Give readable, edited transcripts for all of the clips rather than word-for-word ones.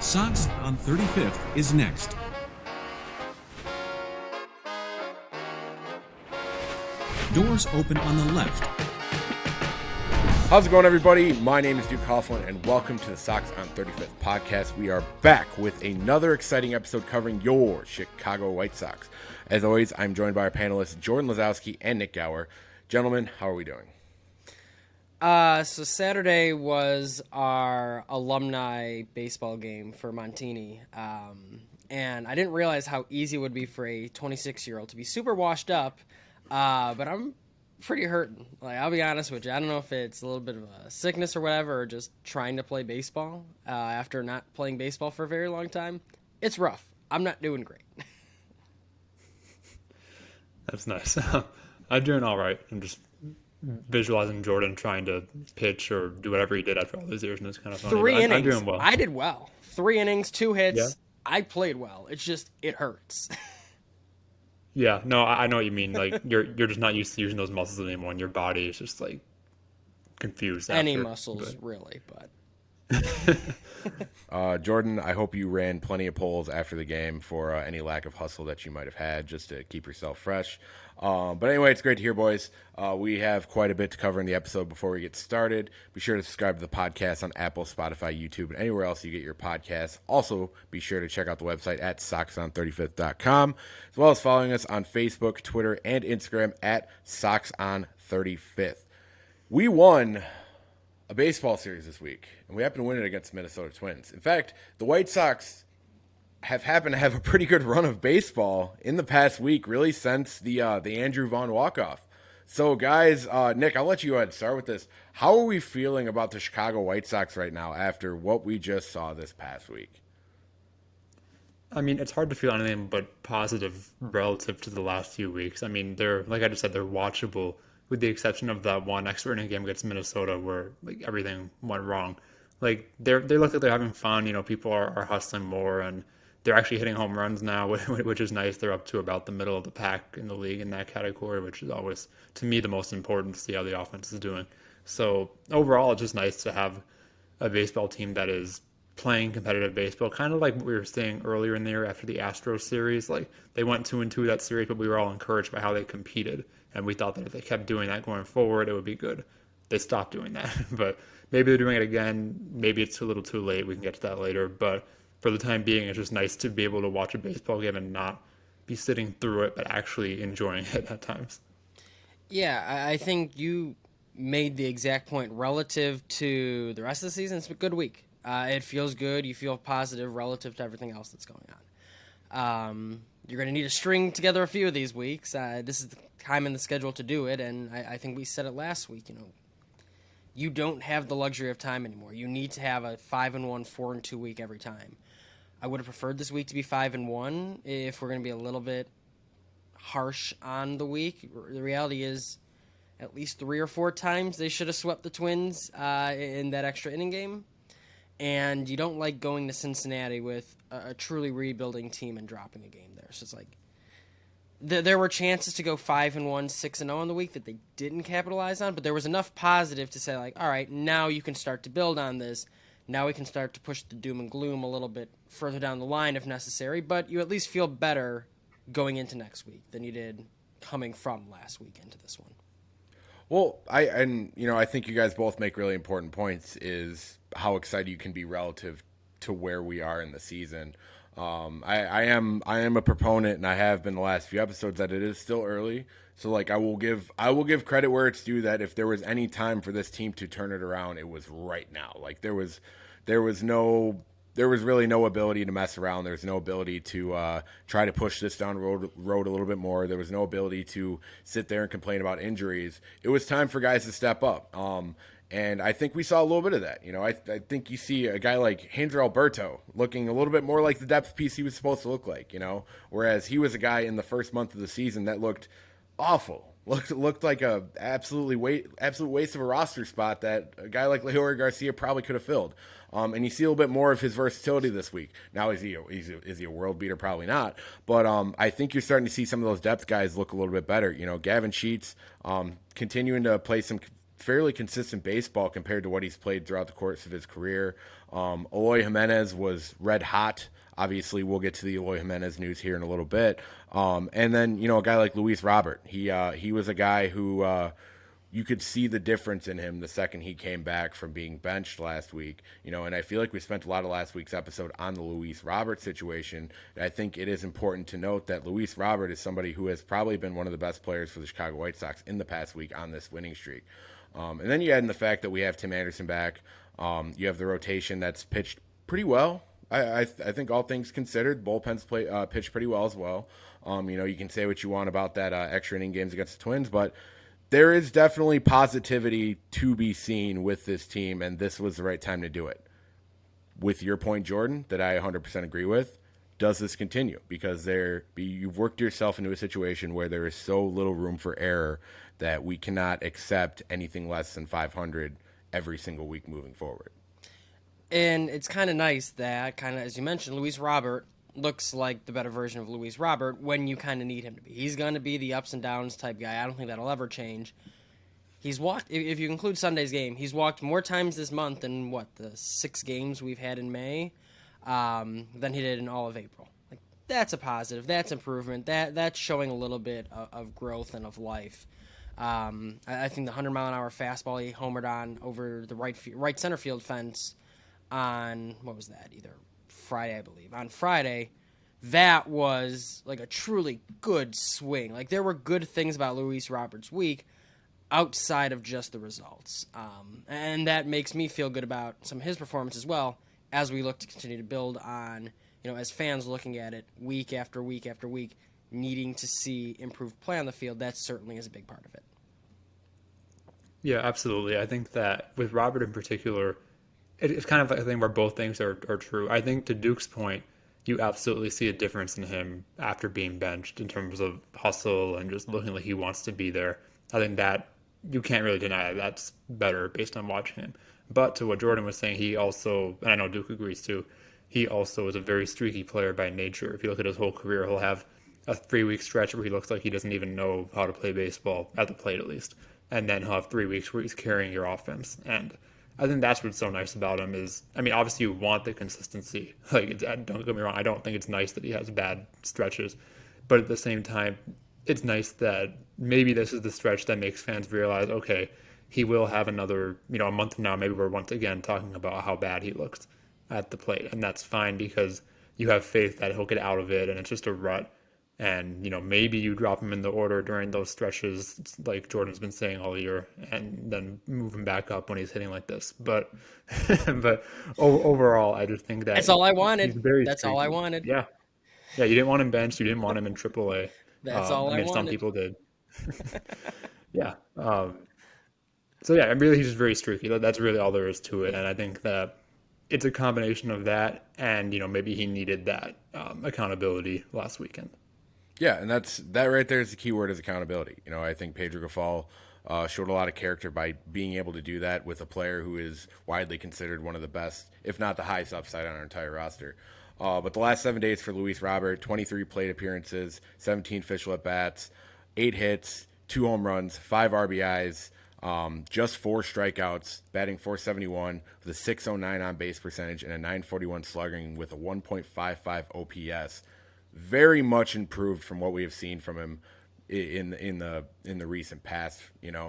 Sox on 35th is next. Doors open on the left. How's it going, everybody? My name is Coughlin, and welcome to the Sox on 35th podcast. We are back with another exciting episode covering your Chicago White Sox. As always, I'm joined by our panelists, Jordan Lazowski and Nik Gaur. Gentlemen, how are we doing? So Saturday was our alumni baseball game for Montini, and I didn't realize how easy it would be for a 26-year-old to be super washed up, but I'm pretty hurting. Like, I'll be honest with you, I don't know if it's a little bit of a sickness or whatever, or just trying to play baseball after not playing baseball for a very long time. It's rough. I'm not doing great. That's nice. I'm doing all right. I'm just visualizing Jordan trying to pitch or do whatever he did after all those years, and it's kind of funny. Three innings. I'm doing well. I did well. 3 innings, 2 hits. Yeah. I played well. It's just, it hurts. Yeah, no, I know what you mean. Like, you're just not used to using those muscles anymore, and your body is just like confused. Any after, muscles, really, but. Jordan, I hope you ran plenty of polls after the game for any lack of hustle that you might have had, just to keep yourself fresh. But anyway, it's great to hear, boys. We have quite a bit to cover in the episode before we get started. Be sure to subscribe to the podcast on Apple, Spotify, YouTube, and anywhere else you get your podcasts. Also, be sure to check out the website at soxon35th.com, as well as following us on Facebook, Twitter, and Instagram at soxon35th. We won a baseball series this week, and we happen to win it against the Minnesota Twins. In fact, the White Sox have happened to have a pretty good run of baseball in the past week, really since the Andrew Vaughn walk-off. So, guys, Nick, I'll let you go ahead and start with this. How are we feeling about the Chicago White Sox right now after what we just saw this past week? I mean, it's hard to feel anything but positive relative to the last few weeks. I mean, they're, like I just said, they're watchable, with the exception of that one extra inning game against Minnesota where like everything went wrong. Like, they look like they're having fun. You know, people are hustling more, and they're actually hitting home runs now, which is nice. They're up to about the middle of the pack in the league in that category, which is always, to me, the most important to see how the offense is doing. So overall, it's just nice to have a baseball team that is playing competitive baseball, kind of like what we were saying earlier in the year after the Astros series. Like, they went 2-2 that series, but we were all encouraged by how they competed, and we thought that if they kept doing that going forward, it would be good. They stopped doing that, but maybe they're doing it again. Maybe it's a little too late. We can get to that later, but for the time being, it's just nice to be able to watch a baseball game and not be sitting through it, but actually enjoying it at times. Yeah, I think you made the exact point relative to the rest of the season. It's a good week. It feels good. You feel positive relative to everything else that's going on. You're going to need to string together a few of these weeks. This is the time in the schedule to do it, and I think we said it last week. You know, you don't have the luxury of time anymore. You need to have a 5-1, 4-2 week every time. I would have preferred this week to be 5-1 if we're going to be a little bit harsh on the week. The reality is, at least 3 or 4 times they should have swept the Twins in that extra inning game. And you don't like going to Cincinnati with a truly rebuilding team and dropping a game there. So it's like there were chances to go 5-1, 6-0 on the week that they didn't capitalize on, but there was enough positive to say, like, all right, now you can start to build on this. Now we can start to push the doom and gloom a little bit further down the line if necessary, but you at least feel better going into next week than you did coming from last week into this one. Well, I think you guys both make really important points, is how excited you can be relative to where we are in the season. I am a proponent, and I have been the last few episodes, that it is still early. So, like, I will give credit where it's due, that if there was any time for this team to turn it around, it was right now. Like, there was really no ability to mess around. There was no ability to try to push this down road a little bit more. There was no ability to sit there and complain about injuries. It was time for guys to step up. And I think we saw a little bit of that. You know, I think you see a guy like Hanser Alberto looking a little bit more like the depth piece he was supposed to look like, you know, whereas he was a guy in the first month of the season that looked awful. Looked like a absolute waste of a roster spot that a guy like Leury Garcia probably could have filled. And you see a little bit more of his versatility this week. Now, is he a world beater? Probably not. But I think you're starting to see some of those depth guys look a little bit better. You know, Gavin Sheets continuing to play some fairly consistent baseball compared to what he's played throughout the course of his career. Eloy Jimenez was red hot. Obviously, we'll get to the Eloy Jimenez news here in a little bit. And then, a guy like Luis Robert, he was a guy who you could see the difference in him the second he came back from being benched last week. And I feel like we spent a lot of last week's episode on the Luis Robert situation. And I think it is important to note that Luis Robert is somebody who has probably been one of the best players for the Chicago White Sox in the past week on this winning streak. And then you add in the fact that we have Tim Anderson back. You have the rotation that's pitched pretty well. I think all things considered, bullpens pitched pretty well as well. You can say what you want about that extra inning games against the Twins, but there is definitely positivity to be seen with this team, and this was the right time to do it. With your point, Jordan, that I 100% agree with, does this continue? Because you've worked yourself into a situation where there is so little room for error that we cannot accept anything less than 500 every single week moving forward. And it's kind of nice that, as you mentioned, Luis Robert looks like the better version of Luis Robert when you kind of need him to be. He's going to be the ups and downs type guy. I don't think that'll ever change. He's walked, if you include Sunday's game, he's walked more times this month than, the 6 games we've had in May, than he did in all of April. That's a positive. That's improvement. That's showing a little bit of growth and of life. I think the 100-mile-an-hour fastball he homered on over the right center field fence on, either Friday, I believe. On Friday, that was a truly good swing. There were good things about Luis Roberts' week outside of just the results. And that makes me feel good about some of his performance as well as we look to continue to build on, as fans looking at it week after week after week, needing to see improved play on the field. That certainly is a big part of it. Yeah, absolutely. I think that with Robert in particular, it's kind of a thing where both things are true. I think to Duke's point, you absolutely see a difference in him after being benched in terms of hustle and just looking like he wants to be there. I think that you can't really deny that's better based on watching him. But to what Jordan was saying, he also, and I know Duke agrees too, he also is a very streaky player by nature. If you look at his whole career, he'll have a 3-week stretch where he looks like he doesn't even know how to play baseball, at the plate at least. And then he'll have 3 weeks where he's carrying your offense. And I think that's what's so nice about him is, obviously you want the consistency. Don't get me wrong, I don't think it's nice that he has bad stretches. But at the same time, it's nice that maybe this is the stretch that makes fans realize, okay, he will have another, a month from now, maybe we're once again talking about how bad he looks at the plate. And that's fine because you have faith that he'll get out of it and it's just a rut. And, maybe you drop him in the order during those stretches, like Jordan's been saying all year, and then move him back up when he's hitting like this. But overall, I just think that that's all I wanted. That's streaky. all I wanted. Yeah. Yeah, you didn't want him benched. You didn't want him in AAA. That's all I wanted. Some people did. Yeah. So, yeah, really, he's just very streaky. That's really all there is to it. And I think that it's a combination of that and, maybe he needed that accountability last weekend. Yeah, and that right there is the key word is accountability. I think Pedro Gaffal showed a lot of character by being able to do that with a player who is widely considered one of the best, if not the highest upside on our entire roster. But the last 7 days for Luis Robert, 23 plate appearances, 17 official at-bats, 8 hits, 2 home runs, 5 RBIs, just 4 strikeouts, batting .471 with a .609 on-base percentage and a .941 slugging with a 1.55 OPS. Very much improved from what we have seen from him in the recent past,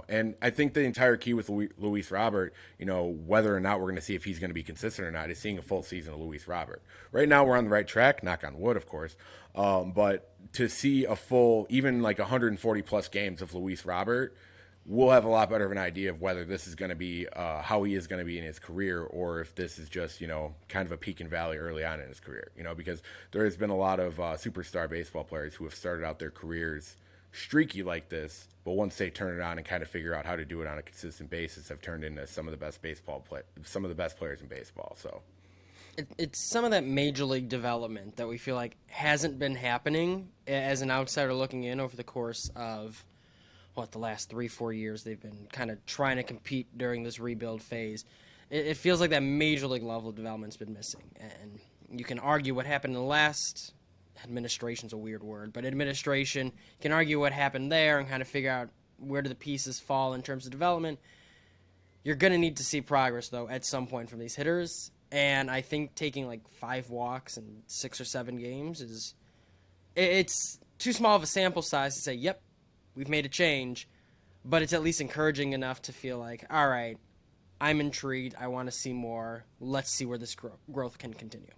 and I think the entire key with Luis Robert, whether or not we're going to see if he's going to be consistent or not, is seeing a full season of Luis Robert. Right now, we're on the right track, knock on wood, of course, but to see a full, even 140 plus games of Luis Robert, we'll have a lot better of an idea of whether this is going to be how he is going to be in his career, or if this is just kind of a peak and valley early on in his career. Because there has been a lot of superstar baseball players who have started out their careers streaky like this, but once they turn it on and kind of figure out how to do it on a consistent basis, have turned into some of the best some of the best players in baseball. So it's some of that major league development that we feel like hasn't been happening as an outsider looking in over the course of the last 3-4 years. They've been kind of trying to compete during this rebuild phase. It feels like that major league level of development's been missing. And you can argue what happened in the last administration's a weird word, but administration, you can argue what happened there and kind of figure out where do the pieces fall in terms of development. You're going to need to see progress, though, at some point from these hitters. And I think taking like 5 walks in 6 or 7 games it's too small of a sample size to say, yep, we've made a change. But it's at least encouraging enough to feel like, all right, I'm intrigued. I want to see more. Let's see where this growth can continue.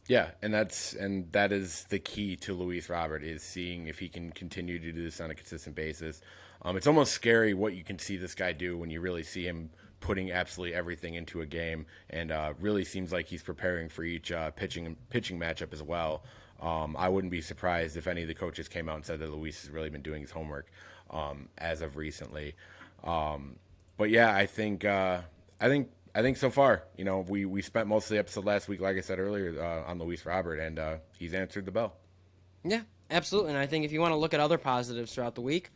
Yeah, and that is the key to Luis Robert, is seeing if he can continue to do this on a consistent basis. It's almost scary what you can see this guy do when you really see him putting absolutely everything into a game, and really seems like he's preparing for each pitching matchup as well. I wouldn't be surprised if any of the coaches came out and said that Luis has really been doing his homework as of recently. But yeah, I think so far, we spent most of the episode last week, like I said earlier, on Luis Robert, and he's answered the bell. Yeah, absolutely. And I think if you want to look at other positives throughout the week,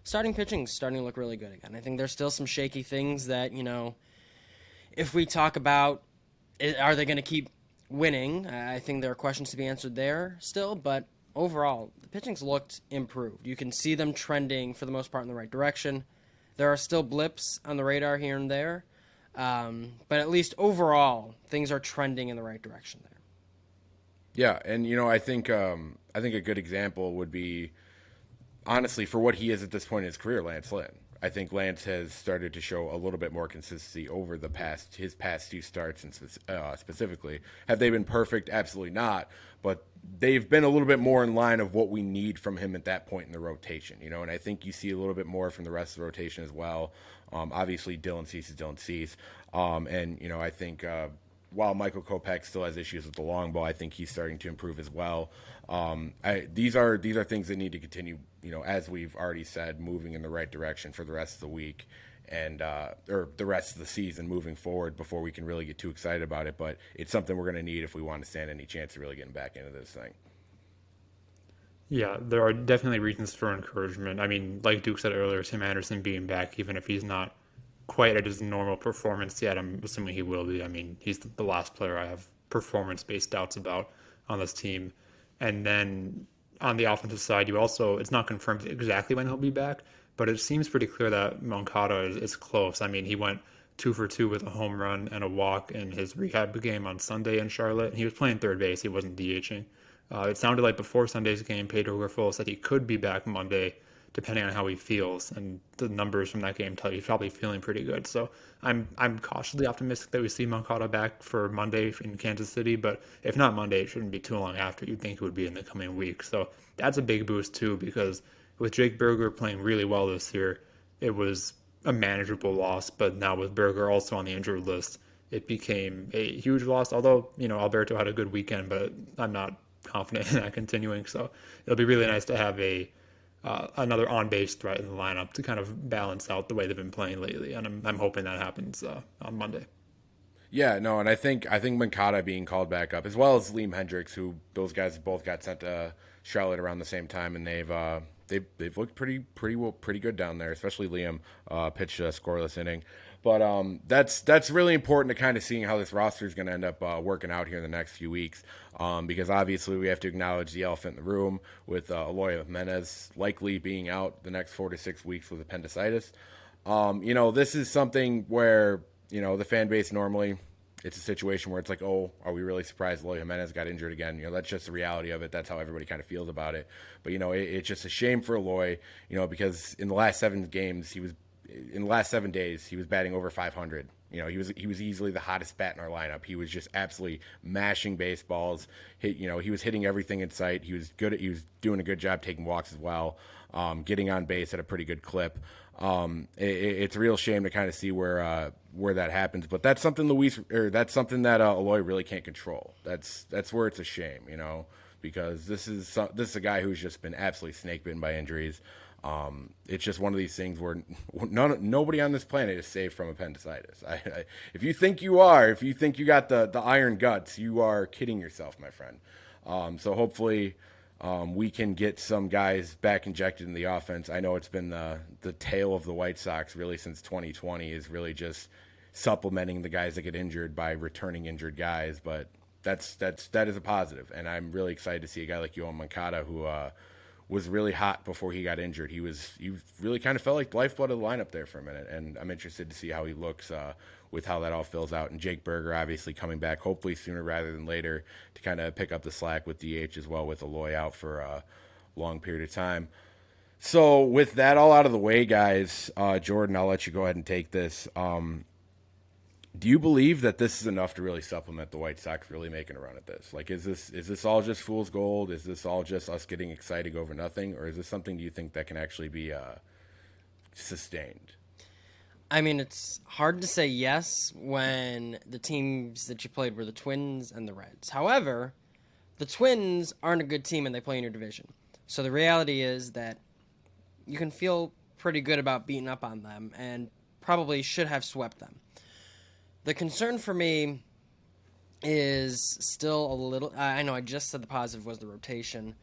starting pitching is starting to look really good again. I think there's still some shaky things that, if we talk about, are they going to keep winning? I think there are questions to be answered there still, but overall, the pitching's looked improved. You can see them trending, for the most part, in the right direction. There are still blips on the radar here and there, but at least overall, things are trending in the right direction there. Yeah, and I think a good example would be, honestly, for what he is at this point in his career, Lance Lynn. I think Lance has started to show a little bit more consistency over his past 2 starts, and specifically, have they been perfect? Absolutely not. But they've been a little bit more in line of what we need from him at that point in the rotation, and I think you see a little bit more from the rest of the rotation as well. Obviously, Dylan Cease is Dylan Cease, and I think while Michael Kopech still has issues with the long ball, I think he's starting to improve as well. These are things that need to continue, as we've already said, moving in the right direction for the rest of the week, and or the rest of the season moving forward before we can really get too excited about it. But it's something we're going to need if we want to stand any chance of really getting back into this thing. Yeah, there are definitely reasons for encouragement. I mean, like Duke said earlier, Tim Anderson being back, even if he's not quite at his normal performance yet, I'm assuming he will be. I mean, he's the last player I have performance-based doubts about on this team. And then on the offensive side, it's not confirmed exactly when he'll be back, but it seems pretty clear that Moncada is close. I mean, he went 2 for 2 with a home run and a walk in his rehab game on Sunday in Charlotte. And he was playing third base. He wasn't DHing. It sounded like before Sunday's game, Pedro Grifol said he could be back Monday, depending on how he feels. And the numbers from that game tell you he's probably feeling pretty good. So I'm cautiously optimistic that we see Moncada back for Monday in Kansas City. But if not Monday, it shouldn't be too long after. You'd think it would be in the coming week. So that's a big boost, too, because with Jake Berger playing really well this year, it was a manageable loss. But now with Berger also on the injured list, it became a huge loss. Although, Alberto had a good weekend, but I'm not confident in that continuing. So it'll be really nice to have another on-base threat in the lineup to kind of balance out the way they've been playing lately, and I'm hoping that happens on Monday. Yeah, no, and I think Moncada being called back up, as well as Liam Hendricks, who those guys both got sent to Charlotte around the same time, and they've looked pretty good down there, especially Liam pitched a scoreless inning. But that's really important to kind of seeing how this roster is going to end up working out here in the next few weeks, because obviously we have to acknowledge the elephant in the room with Eloy Jimenez likely being out the next 4 to 6 weeks with appendicitis. This is something where the fan base normally, it's a situation where it's like, oh, are we really surprised Eloy Jimenez got injured again? That's just the reality of it. That's how everybody kind of feels about it. But it's just a shame for Eloy, because in the last 7 games in the last 7 days, he was batting over 500. He was easily the hottest bat in our lineup. He was just absolutely mashing baseballs. He was hitting everything in sight. He was doing a good job taking walks as well, getting on base at a pretty good clip. It's a real shame to kind of see where that happens. But that's something that Eloy really can't control. That's where it's a shame, because this is a guy who's just been absolutely snake bitten by injuries. It's just one of these things where nobody on this planet is safe from appendicitis. If you think you got the iron guts, you are kidding yourself, my friend. So hopefully we can get some guys back injected in the offense. I know it's been the tale of the White Sox really since 2020 is really just supplementing the guys that get injured by returning injured guys, but that is a positive, and I'm really excited to see a guy like Yohan Moncada who was really hot before he got injured. He really kind of felt like the lifeblood of the lineup there for a minute, and I'm interested to see how he looks with how that all fills out. And Jake Berger obviously coming back, hopefully sooner rather than later, to kind of pick up the slack with DH as well, with Aloy out for a long period of time. So with that all out of the way, guys, Jordan, I'll let you go ahead and take this. Do you believe that this is enough to really supplement the White Sox really making a run at this? Like, is this all just fool's gold? Is this all just us getting excited over nothing? Or is this something, do you think, that can actually be sustained? I mean, it's hard to say yes when the teams that you played were the Twins and the Reds. However, the Twins aren't a good team and they play in your division. So the reality is that you can feel pretty good about beating up on them and probably should have swept them. The concern for me is still a little... I know I just said the positive was the rotation.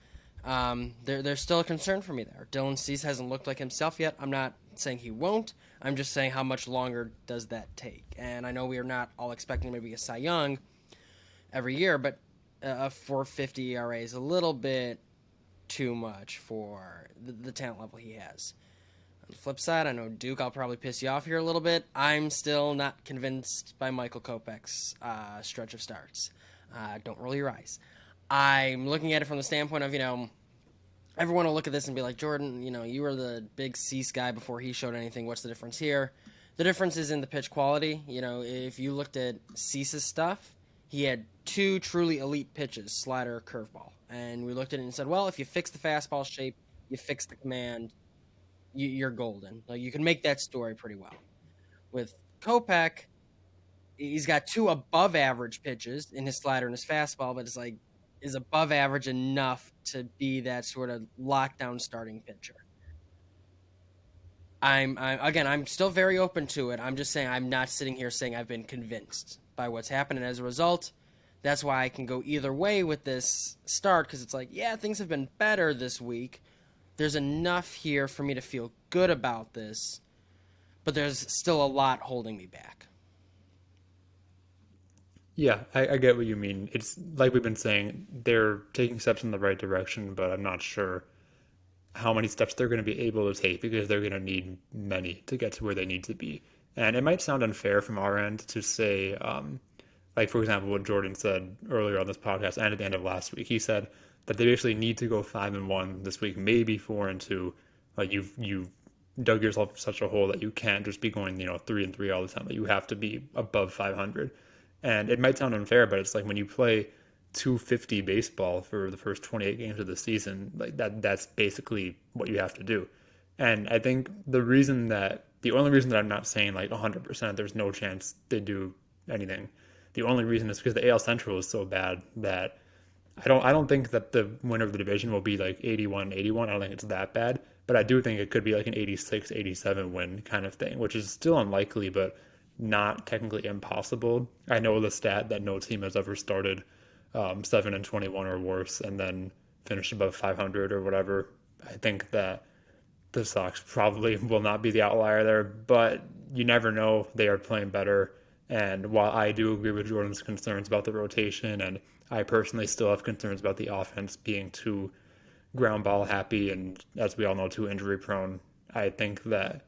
There's still a concern for me there. Dylan Cease hasn't looked like himself yet. I'm not saying he won't. I'm just saying how much longer does that take. And I know we are not all expecting maybe a Cy Young every year, but a 4.50 ERA is a little bit too much for the talent level he has. On the flip side, I know, Duke, I'll probably piss you off here a little bit. I'm still not convinced by Michael Kopech's stretch of starts. Don't roll your eyes. I'm looking at it from the standpoint of, everyone will look at this and be like, Jordan, you were the big Cease guy before he showed anything. What's the difference here? The difference is in the pitch quality. If you looked at Cease's stuff, he had 2 truly elite pitches, slider, curveball. And we looked at it and said, well, if you fix the fastball shape, you fix the command, you're golden. Like, you can make that story pretty well. With Kopech, he's got 2 above average pitches in his slider and his fastball, but it's like, is above average enough to be that sort of lockdown starting pitcher? I'm still very open to it. I'm just saying I'm not sitting here saying I've been convinced by what's happened, and as a result, that's why I can go either way with this start, because it's like, yeah, things have been better this week. There's enough here for me to feel good about this, but there's still a lot holding me back. Yeah, I get what you mean. It's like we've been saying, they're taking steps in the right direction, but I'm not sure how many steps they're going to be able to take because they're going to need many to get to where they need to be. And it might sound unfair from our end to say, like, for example, what Jordan said earlier on this podcast and at the end of last week. He said that they basically need to go 5-1 this week, maybe 4-2. Like, you've dug yourself such a hole that you can't just be going, 3-3 all the time. That you have to be above 500. And it might sound unfair, but it's like when you play 250 baseball for the first 28 games of the season, like that's basically what you have to do. And I think the only reason that I'm not saying like 100% there's no chance they do anything, the only reason is because the AL Central is so bad that I don't think that the winner of the division will be like 81-81. I don't think it's that bad, but I do think it could be like an 86-87 win kind of thing, which is still unlikely, but not technically impossible. I know the stat that no team has ever started 7-21 or worse and then finished above 500 or whatever. I think that the Sox probably will not be the outlier there, but you never know. They are playing better. And while I do agree with Jordan's concerns about the rotation, and I personally still have concerns about the offense being too ground ball happy and, as we all know, too injury prone, I think that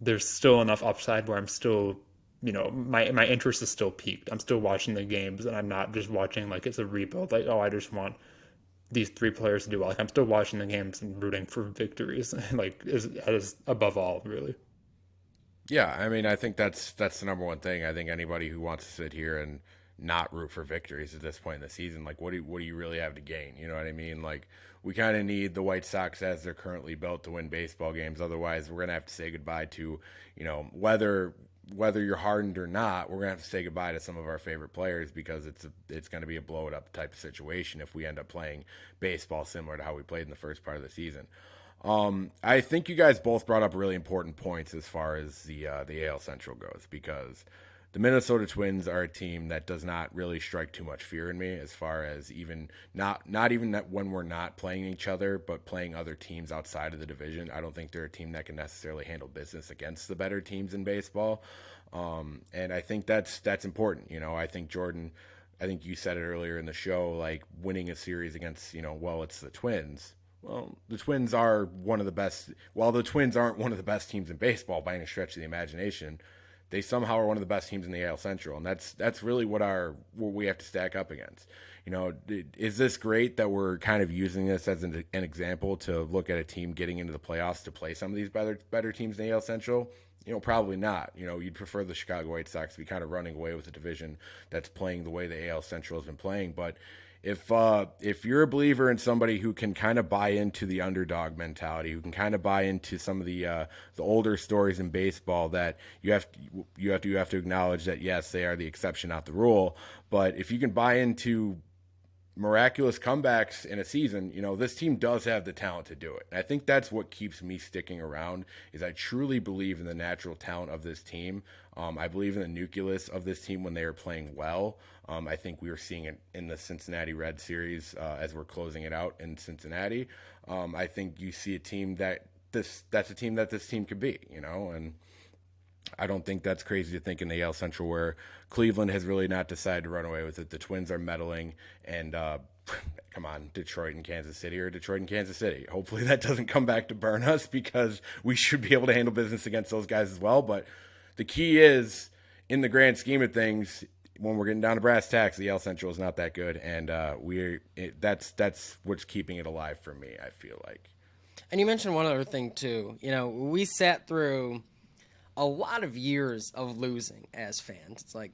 there's still enough upside where I'm still, my interest is still peaked. I'm still watching the games, and I'm not just watching like it's a rebuild. Like, oh, I just want these 3 players to do well. Like, I'm still watching the games and rooting for victories. Like, is above all, really. Yeah, I mean, I think that's the number one thing. I think anybody who wants to sit here and not root for victories at this point in the season, like, what do you really have to gain? You know what I mean? Like, we kind of need the White Sox as they're currently built to win baseball games. Otherwise, we're gonna have to say goodbye to, whether you're hardened or not, we're gonna have to say goodbye to some of our favorite players because it's gonna be a blow it up type of situation if we end up playing baseball similar to how we played in the first part of the season. I think you guys both brought up really important points as far as the AL Central goes, because the Minnesota Twins are a team that does not really strike too much fear in me, as far as even not even that when we're not playing each other, but playing other teams outside of the division. I don't think they're a team that can necessarily handle business against the better teams in baseball. And I think that's important. I think Jordan, I think you said it earlier in the show, like winning a series against, it's the Twins. Well, the Twins are one of the best. While the Twins aren't one of the best teams in baseball by any stretch of the imagination, they somehow are one of the best teams in the AL Central, and that's really what we have to stack up against. You know, is this great that we're kind of using this as an example to look at a team getting into the playoffs to play some of these better teams in the AL Central? You know, probably not. You know, you'd prefer the Chicago White Sox to be kind of running away with a division that's playing the way the AL Central has been playing, but if you're a believer in somebody who can kind of buy into the underdog mentality, who can kind of buy into some of the older stories in baseball, that you have to acknowledge that yes, they are the exception, not the rule. But if you can buy into miraculous comebacks in a season, you know, this team does have the talent to do it. And I think that's what keeps me sticking around, is I truly believe in the natural talent of this team. I believe in the nucleus of this team when they are playing well. I think we were seeing it in the Cincinnati Red series as we're closing it out in Cincinnati. I think you see a team that's a team that this team could be, you know, and I don't think that's crazy to think in the AL Central, where Cleveland has really not decided to run away with it. The Twins are meddling, and come on, Detroit and Kansas City, or Detroit and Kansas City. Hopefully that doesn't come back to burn us, because we should be able to handle business against those guys as well. But the key is, in the grand scheme of things, when we're getting down to brass tacks, the AL Central is not that good, and that's what's keeping it alive for me, I feel like. And you mentioned one other thing too. You know, we sat through a lot of years of losing as fans. It's like,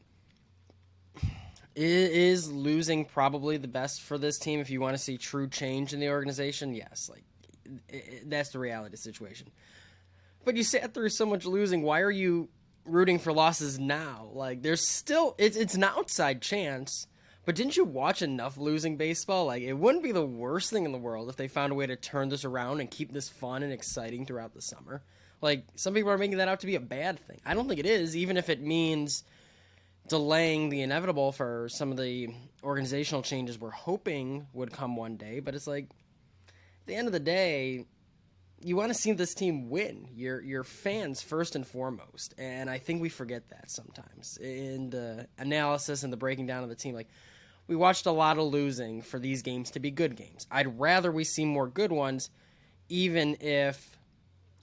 is losing probably the best for this team if you want to see true change in the organization? Yes, like that's the reality of the situation. But you sat through so much losing. Why are you rooting for losses now? Like, there's still it's an outside chance. But didn't you watch enough losing baseball? Like, it wouldn't be the worst thing in the world if they found a way to turn this around and keep this fun and exciting throughout the summer. Like, some people are making that out to be a bad thing. I don't think it is, even if it means delaying the inevitable for some of the organizational changes we're hoping would come one day. But it's like, at the end of the day, you want to see this team win. Your fans first and foremost. And I think we forget that sometimes in the analysis and the breaking down of the team. Like, we watched a lot of losing for these games to be good games. I'd rather we see more good ones, even if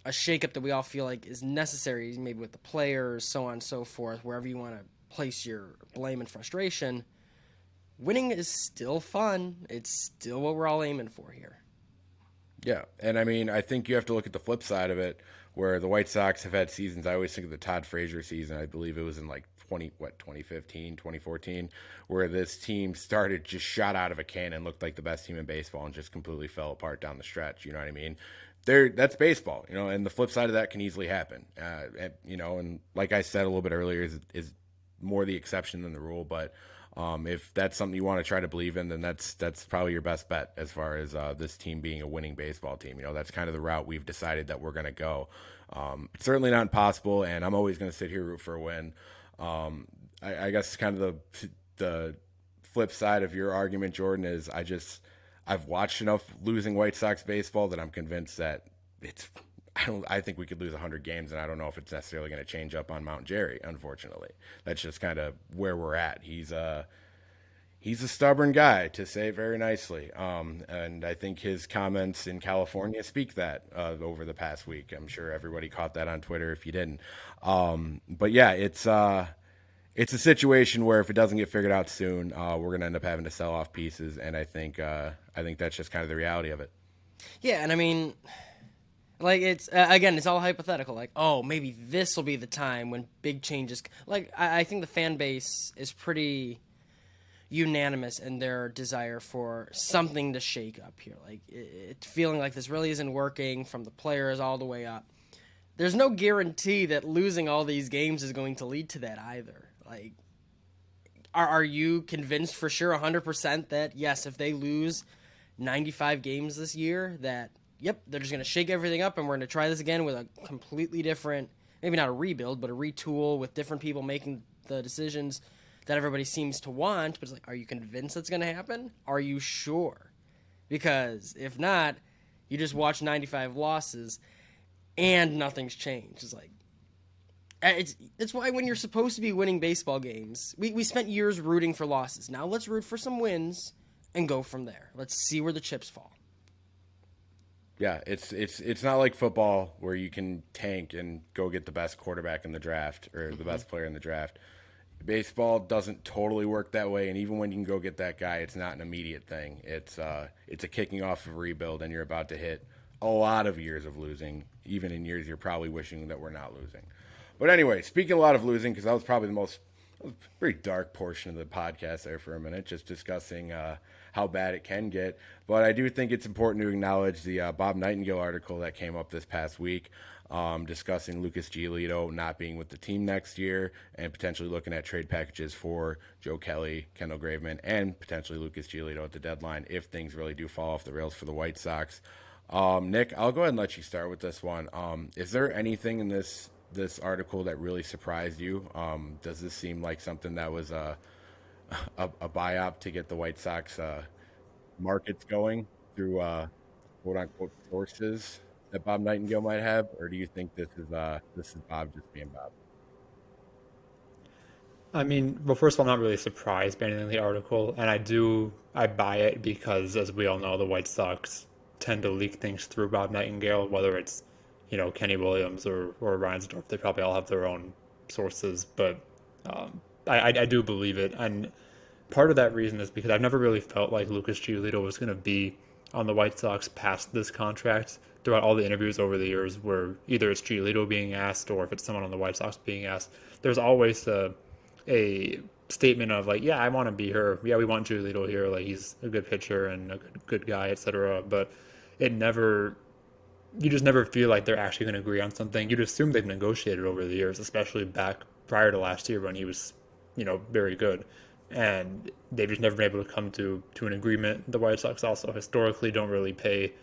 a shakeup that we all feel like is necessary, maybe with the players, so on and so forth, wherever you want to place your blame and frustration. Winning is still fun. It's still what we're all aiming for here. Yeah, and I mean, I think you have to look at the flip side of it, where the White Sox have had seasons. I always think of the Todd Frazier season. I believe it was in like 2015, 2014, where this team started just shot out of a cannon, looked like the best team in baseball, and just completely fell apart down the stretch. You know what I mean? That's baseball, you know, and the flip side of that can easily happen. You know, and like I said a little bit earlier, is more the exception than the rule. But if that's something you want to try to believe in, then that's probably your best bet as far as this team being a winning baseball team. You know, that's kind of the route we've decided that we're going to go. It's certainly not impossible, and I'm always going to sit here root for a win. I guess kind of the flip side of your argument, Jordan, is I've watched enough losing White Sox baseball that I'm convinced that I think we could lose 100 games, and I don't know if it's necessarily going to change up on Mount Jerry, unfortunately. That's just kind of where we're at. He's a stubborn guy, to say it very nicely. And I think his comments in California speak that over the past week. I'm sure everybody caught that on Twitter if you didn't. But yeah, it's a situation where if it doesn't get figured out soon, we're going to end up having to sell off pieces. And I think that's just kind of the reality of it. Yeah, and I mean, like, it's again, it's all hypothetical. Like, oh, maybe this will be the time when big changes. Like, I think the fan base is pretty unanimous in their desire for something to shake up here. Like, it's feeling like this really isn't working from the players all the way up. There's no guarantee that losing all these games is going to lead to that either. Like, are you convinced for sure 100% that, yes, if they lose 95 games this year, that, yep, they're just going to shake everything up and we're going to try this again with a completely different, maybe not a rebuild, but a retool with different people making the decisions that everybody seems to want? But it's like, are you convinced that's going to happen? Are you sure? Because if not, you just watch 95 losses and nothing's changed. It's like, it's why when you're supposed to be winning baseball games, we spent years rooting for losses. Now let's root for some wins and go from there. Let's see where the chips fall. Yeah, it's not like football where you can tank and go get the best quarterback in the draft or the best player in the draft. Baseball doesn't totally work that way, and even when you can go get that guy, it's not an immediate thing. It's a kicking off of a rebuild, and you're about to hit a lot of years of losing, even in years you're probably wishing that we're not losing. But anyway, speaking a lot of losing, because that was probably the most very dark portion of the podcast there for a minute, just discussing how bad it can get. But I do think it's important to acknowledge the Bob Nightengale article that came up this past week, discussing Lucas Giolito not being with the team next year and potentially looking at trade packages for Joe Kelly, Kendall Graveman, and potentially Lucas Giolito at the deadline if things really do fall off the rails for the White Sox. Nick, I'll go ahead and let you start with this one. Is there anything in this article that really surprised you? Does this seem like something that was a buy-op to get the White Sox markets going through quote-unquote sources that Bob Nightengale might have, or do you think this is Bob just being Bob? I mean, well, first of all, I'm not really surprised by anything in the article, and I buy it because, as we all know, the White Sox tend to leak things through Bob Nightengale, whether it's, Kenny Williams or Reinsdorf. They probably all have their own sources, but I do believe it, and part of that reason is because I've never really felt like Lucas Giolito was going to be on the White Sox past this contract throughout all the interviews over the years where either it's Giolito being asked or if it's someone on the White Sox being asked. There's always a statement of like, yeah, I want to be here. Yeah, we want Giolito here. Like, he's a good pitcher and a good guy, etc. But you just never feel like they're actually going to agree on something. You'd assume they've negotiated over the years, especially back prior to last year when he was, very good. And they've just never been able to come to an agreement. The White Sox also historically don't really pay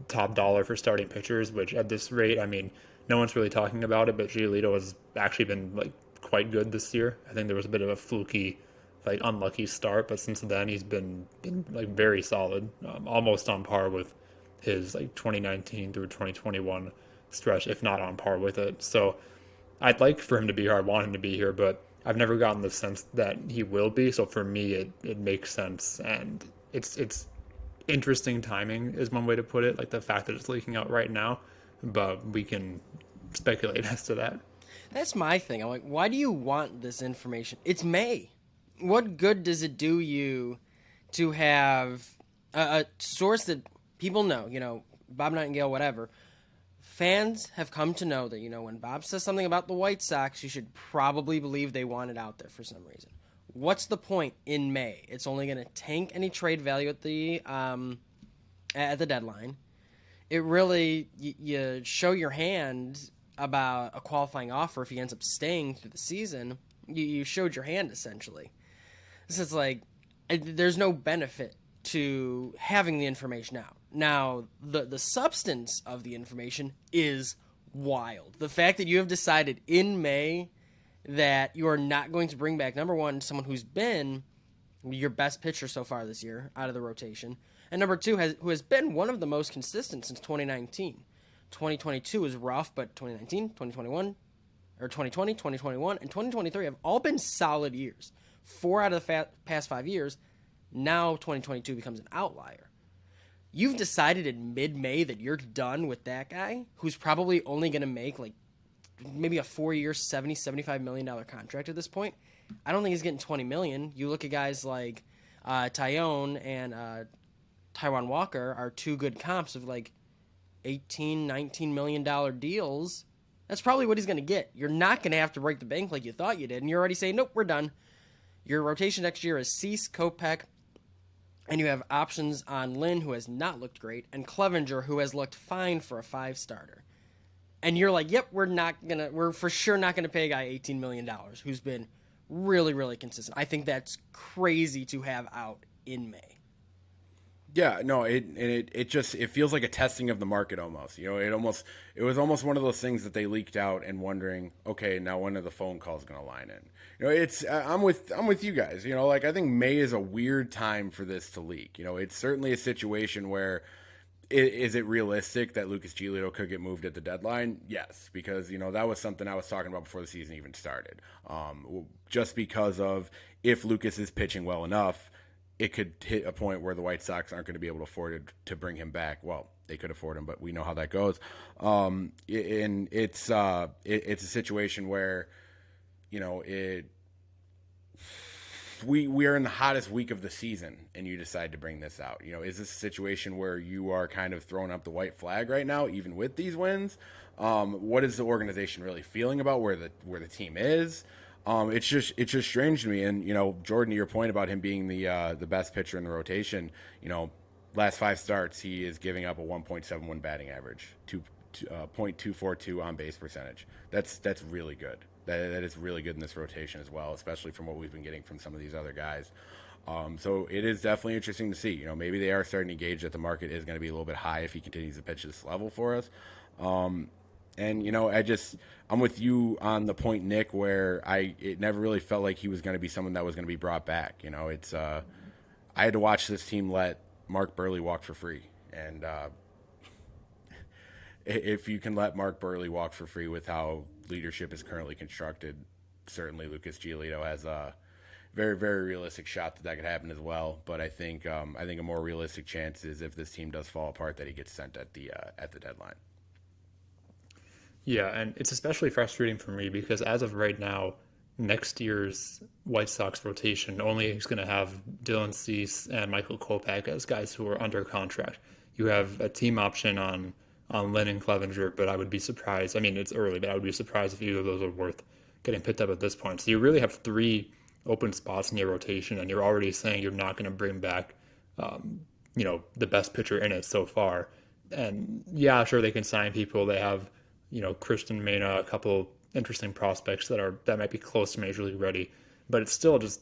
top dollar for starting pitchers, which at this rate, I mean, no one's really talking about it, but Giolito has actually been like quite good this year. I think there was a bit of a fluky, like unlucky start, but since then he's been like very solid, almost on par with his like 2019 through 2021 stretch, if not on par with it. So I'd like for him to be here. I want him to be here, but I've never gotten the sense that he will be. So for me, it makes sense, and it's interesting timing is one way to put it. Like the fact that it's leaking out right now, but we can speculate as to that. That's my thing. I'm like, why do you want this information? It's May. What good does it do you to have a source that people know, Bob Nightengale, whatever. Fans have come to know that, when Bob says something about the White Sox, you should probably believe they want it out there for some reason. What's the point in May? It's only going to tank any trade value at the deadline. It really, you show your hand about a qualifying offer if he ends up staying through the season. You showed your hand, essentially. This is like, there's no benefit to having the information out. Now, the substance of the information is wild. The fact that you have decided in May that you are not going to bring back, number one, someone who's been your best pitcher so far this year out of the rotation, and number two, who has been one of the most consistent since 2019. 2022 is rough, but 2019, 2021, or 2020, 2021, and 2023 have all been solid years. 4 out of the past 5 years. Now 2022 becomes an outlier. You've decided in mid-May that you're done with that guy who's probably only going to make like maybe a 4-year, $75 million contract at this point. I don't think he's getting $20 million. You look at guys like Tyone and Taijuan Walker are two good comps of like $18, $19 million deals. That's probably what he's going to get. You're not going to have to break the bank like you thought you did, and you're already saying, nope, we're done. Your rotation next year is Cease, Kopech, and you have options on Lynn, who has not looked great, and Clevenger, who has looked fine for a 5-starter. And you're like, yep, we're for sure not gonna pay a guy $18 million who's been really, really consistent. I think that's crazy to have out in May. Yeah, no, it feels like a testing of the market almost. It was almost one of those things that they leaked out and wondering, okay, now when are the phone calls going to line in? I'm with you guys. Like I think May is a weird time for this to leak. It's certainly a situation where is it realistic that Lucas Giolito could get moved at the deadline? Yes, because that was something I was talking about before the season even started. Just because of if Lucas is pitching well enough, it could hit a point where the White Sox aren't going to be able to afford to bring him back. Well, they could afford him, but we know how that goes. And it's a situation where, you know, we are in the hottest week of the season, and you decide to bring this out. You know, is this a situation where you are kind of throwing up the white flag right now, even with these wins? What is the organization really feeling about where the team is? It's just strange to me. And you know, Jordan, to your point about him being the best pitcher in the rotation, you know, last 5 starts he is giving up a 1.71 batting average, 0.242 on base percentage. That's really good. That is really good in this rotation as well, especially from what we've been getting from some of these other guys. So it is definitely interesting to see. You know, maybe they are starting to gauge that the market is going to be a little bit high if he continues to pitch this level for us. And you know, I'm with you on the point, Nick, where it never really felt like he was going to be someone that was going to be brought back. You know, it's I had to watch this team let Mark Burley walk for free, and if you can let Mark Burley walk for free with how leadership is currently constructed, certainly Lucas Giolito has a very, very realistic shot that could happen as well. But I think a more realistic chance is if this team does fall apart, that he gets sent at the deadline. Yeah, and it's especially frustrating for me because as of right now, next year's White Sox rotation only is going to have Dylan Cease and Michael Kopech as guys who are under contract. You have a team option on Lynn and Clevenger, but I would be surprised. I mean, it's early, but I would be surprised if either of those are worth getting picked up at this point. So you really have 3 open spots in your rotation, and you're already saying you're not going to bring back, you know, the best pitcher in it so far. And yeah, sure, they can sign people. They have, you know, Christian Mena, a couple interesting prospects that might be close to major league ready, but it's still just.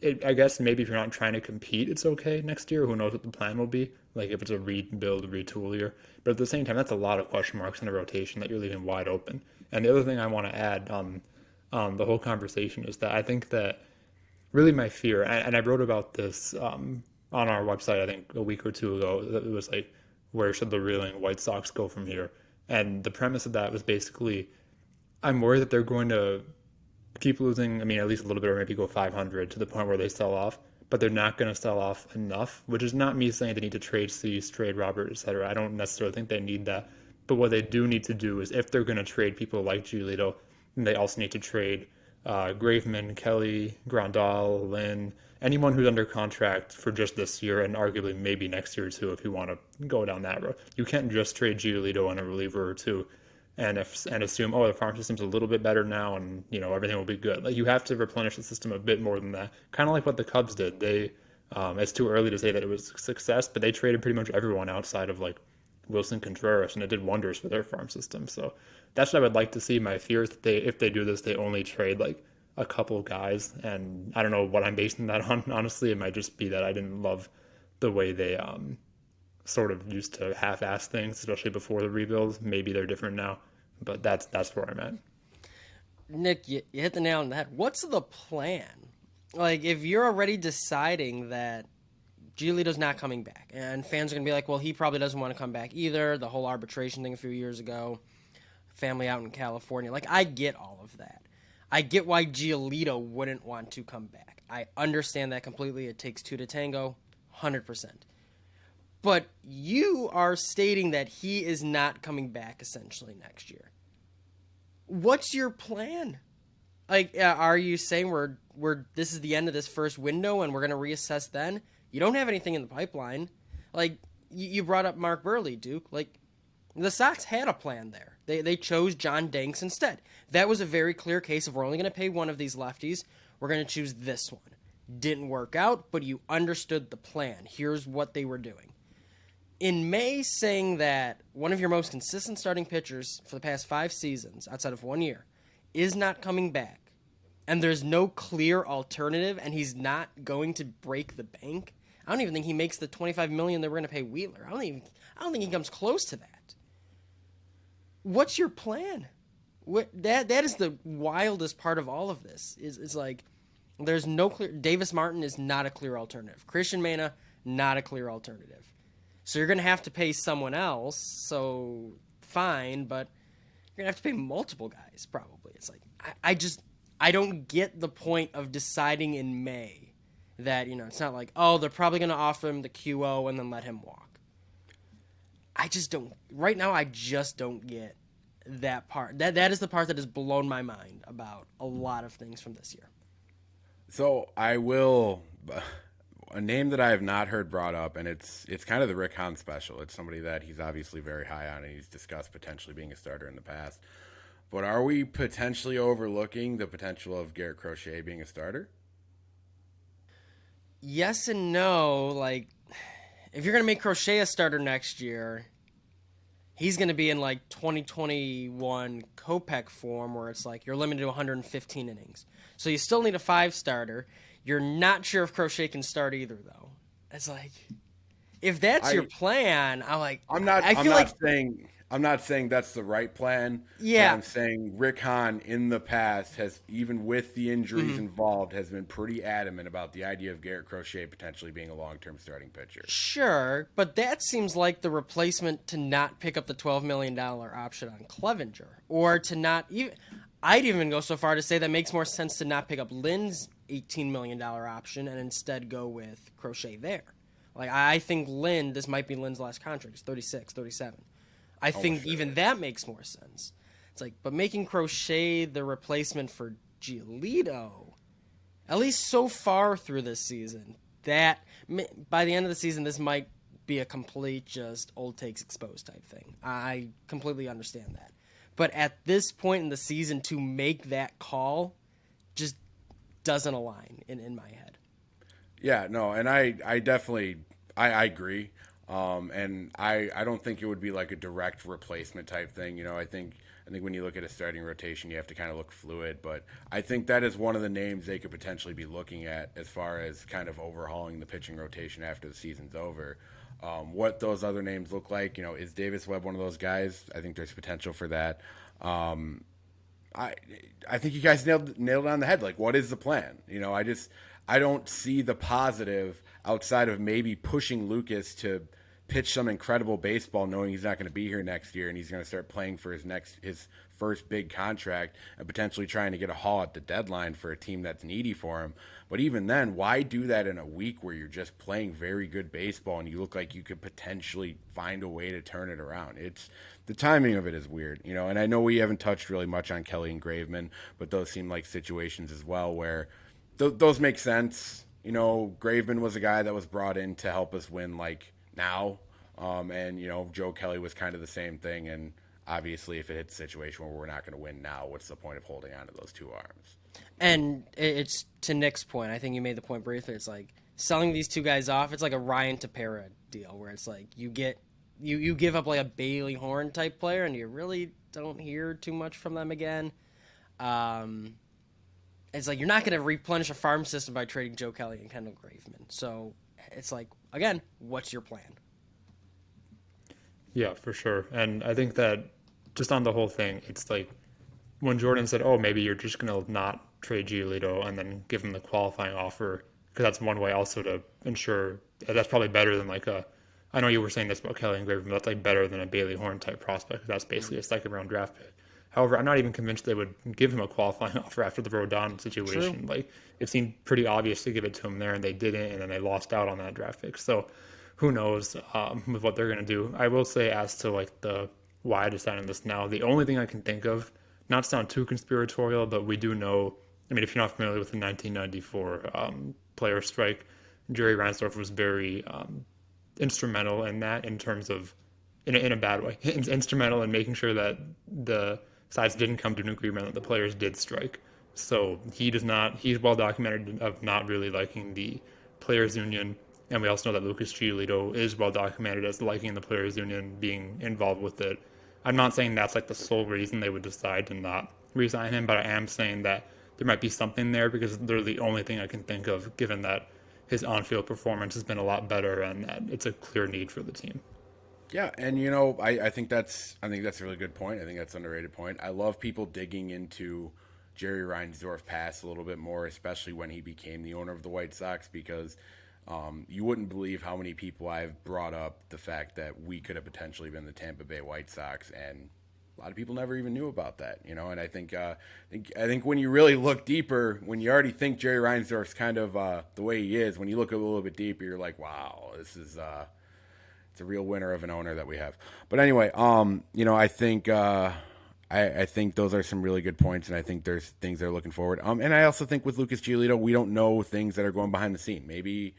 I guess maybe if you're not trying to compete, it's okay next year. Who knows what the plan will be? Like if it's a rebuild, retool year. But at the same time, that's a lot of question marks in a rotation that you're leaving wide open. And the other thing I want to add on the whole conversation is that I think that really my fear, and I wrote about this on our website, I think a week or two ago, that it was like, where should the reeling White Sox go from here? And the premise of that was basically, I'm worried that they're going to keep losing, I mean, at least a little bit, or maybe go 500 to the point where they sell off, but they're not going to sell off enough, which is not me saying they need to trade Cease, trade Robert, etc. I don't necessarily think they need that. But what they do need to do is if they're going to trade people like Giolito, then they also need to trade Graveman, Kelly, Grandal, Lynn, anyone who's under contract for just this year and arguably maybe next year too if you want to go down that road. You can't just trade Giolito on a reliever or two and assume, oh, the farm system's a little bit better now and, you know, everything will be good. Like, you have to replenish the system a bit more than that. Kind of like what the Cubs did. They, it's too early to say that it was a success, but they traded pretty much everyone outside of, like, Wilson Contreras, and it did wonders for their farm system. So that's what I would like to see. My fear is that if they do this, they only trade, like, a couple guys, and I don't know what I'm basing that on. Honestly, it might just be that I didn't love the way they sort of used to half-ass things, especially before the rebuild. Maybe they're different now, but that's where I'm at. Nick, you hit the nail on the head. What's the plan? Like, if you're already deciding that Giolito's not coming back, and fans are going to be like, well, he probably doesn't want to come back either, the whole arbitration thing a few years ago, family out in California. Like, I get all of that. I get why Giolito wouldn't want to come back. I understand that completely. It takes 2 to tango, 100%. But you are stating that he is not coming back essentially next year. What's your plan? Like, are you saying we're this is the end of this first window and we're going to reassess then? You don't have anything in the pipeline. Like, you brought up Mark Burley, Duke. Like, the Sox had a plan there. They chose John Danks instead. That was a very clear case of we're only going to pay one of these lefties. We're going to choose this one. Didn't work out, but you understood the plan. Here's what they were doing. In May, saying that one of your most consistent starting pitchers for the past 5 seasons, outside of 1 year, is not coming back, and there's no clear alternative, and he's not going to break the bank, I don't even think he makes the $25 million that we're going to pay Wheeler. I don't think he comes close to that. What's your plan? That is the wildest part of all of this. Is like there's no clear. Davis Martin is not a clear alternative. Christian Mena, not a clear alternative. So you're going to have to pay someone else, so fine, but you're going to have to pay multiple guys probably. It's like, I don't get the point of deciding in May that, it's not like, oh, they're probably going to offer him the QO and then let him walk. I just don't, right now, I just don't get that part. That is the part that has blown my mind about a lot of things from this year. So I will, a name that I have not heard brought up, and it's kind of the Rick Hahn special. It's somebody that he's obviously very high on, and he's discussed potentially being a starter in the past. But are we potentially overlooking the potential of Garrett Crochet being a starter? Yes and no. Like, if you're going to make Crochet a starter next year, he's going to be in like 2021 Kopech form where it's like you're limited to 115 innings. So you still need a 5-starter. You're not sure if Crochet can start either, though. It's like, if that's your plan, I'm not saying that's the right plan. Yeah. But I'm saying Rick Hahn in the past has, even with the injuries involved, has been pretty adamant about the idea of Garrett Crochet potentially being a long-term starting pitcher. Sure, but that seems like the replacement to not pick up the $12 million option on Clevenger, or to not even. I'd even go so far to say that makes more sense to not pick up Lynn's $18 million option and instead go with Crochet there. Like, I think Lynn, this might be Lynn's last contract. He's 36, 37. I think even that makes more sense. It's like, but making Crochet the replacement for Giolito, at least so far through this season, that by the end of the season, this might be a complete just old takes exposed type thing. I completely understand that. But at this point in the season, to make that call just doesn't align in my head. Yeah, no, and I definitely I agree. And I don't think it would be like a direct replacement type thing. I think when you look at a starting rotation, you have to kind of look fluid. But I think that is one of the names they could potentially be looking at as far as kind of overhauling the pitching rotation after the season's over. What those other names look like, is Davis Webb one of those guys? I think there's potential for that. I think you guys nailed it on the head. Like, what is the plan? I don't see the positive outside of maybe pushing Lucas to pitch some incredible baseball, knowing he's not going to be here next year and he's going to start playing for his first big contract and potentially trying to get a haul at the deadline for a team that's needy for him. But even then, why do that in a week where you're just playing very good baseball and you look like you could potentially find a way to turn it around? The timing of it is weird, and I know we haven't touched really much on Kelly and Graveman, but those seem like situations as well where those make sense. Graveman was a guy that was brought in to help us win now. And Joe Kelly was kind of the same thing. And obviously, if it hits a situation where we're not going to win now, what's the point of holding on to those two arms? And it's to Nick's point. I think you made the point briefly. It's like selling these two guys off. It's like a Ryan Tepera deal where it's like you give up like a Bailey Horn type player, and you really don't hear too much from them again. It's like you're not going to replenish a farm system by trading Joe Kelly and Kendall Graveman. So it's like, again, what's your plan? Yeah, for sure. And I think that just on the whole thing, it's like when Jordan said, oh, maybe you're just going to not trade Giolito and then give him the qualifying offer, because that's one way also to ensure that's probably better than I know you were saying this about Kelly and Graveman, but that's like better than a Bailey Horn type prospect. That's basically a second round draft pick. However, I'm not even convinced they would give him a qualifying offer after the Rodon situation. True. It seemed pretty obvious to give it to him there, and they didn't, and then they lost out on that draft pick. So who knows with what they're going to do. I will say as to the why I decided on this now, the only thing I can think of, not to sound too conspiratorial, but we do know, if you're not familiar with the 1994 player strike, Jerry Reinsdorf was very instrumental in that, in terms of, in a bad way, instrumental in making sure that the sides didn't come to an agreement that the players did strike. So he's well documented of not really liking the players union. And we also know that Lucas Giolito is well documented as liking the players union, being involved with it. I'm not saying that's the sole reason they would decide to not re-sign him, but I am saying that there might be something there, because they're the only thing I can think of, given that his on-field performance has been a lot better and that it's a clear need for the team. Yeah, and I think that's a really good point. I think that's an underrated point. I love people digging into Jerry Reinsdorf past a little bit more, especially when he became the owner of the White Sox, because you wouldn't believe how many people I've brought up the fact that we could have potentially been the Tampa Bay White Sox, and A lot of people never even knew about that, you know. And I think when you really look deeper, when you already think Jerry Reinsdorf's kind of the way he is, when you look a little bit deeper, you're like, wow, this is it's a real winner of an owner that we have. But anyway, you know, I think I think those are some really good points, and I think there's things they're looking forward. And I also think with Lucas Giolito, we don't know things that are going behind the scene. Maybe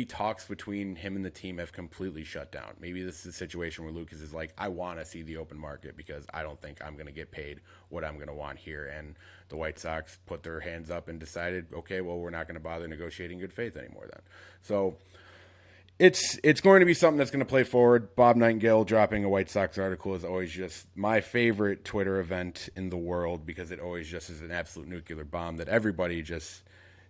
talks between him and the team have completely shut down. Maybe this is a situation where Lucas is like, I want to see the open market because I don't think I'm going to get paid what I'm going to want here. And the White Sox put their hands up and decided, okay, well, we're not going to bother negotiating good faith anymore then. So it's going to be something that's going to play forward. Bob Nightengale dropping a White Sox article is always just my favorite Twitter event in the world because it always just is an absolute nuclear bomb that everybody just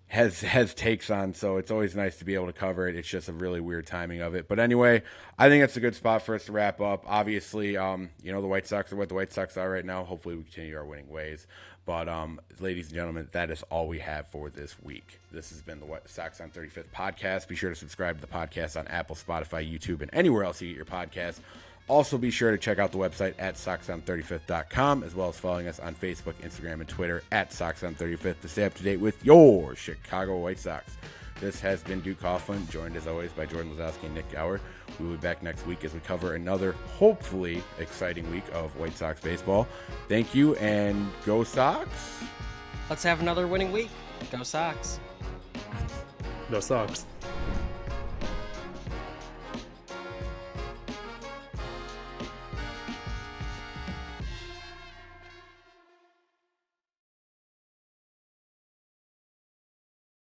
has takes on. So it's always nice to be able to cover it. It's just a really weird timing of it. But anyway, I think it's a good spot for us to wrap up. Obviously, you know, the White Sox are what the White Sox are right now. Hopefully we continue our winning ways. But, ladies and gentlemen, that is all we have for this week. This has been the White Sox on 35th podcast. Be sure to subscribe to the podcast on Apple, Spotify, YouTube, and anywhere else you get your podcasts. Also, be sure to check out the website at soxon35th.com, as well as following us on Facebook, Instagram, and Twitter at soxon35th to stay up to date with your Chicago White Sox. This has been Duke Coughlin, joined as always by Jordan Lazowski and Nik Gaur. We will be back next week as we cover another, hopefully, exciting week of White Sox baseball. Thank you, and go Sox! Let's have another winning week. Go Sox. Go Sox.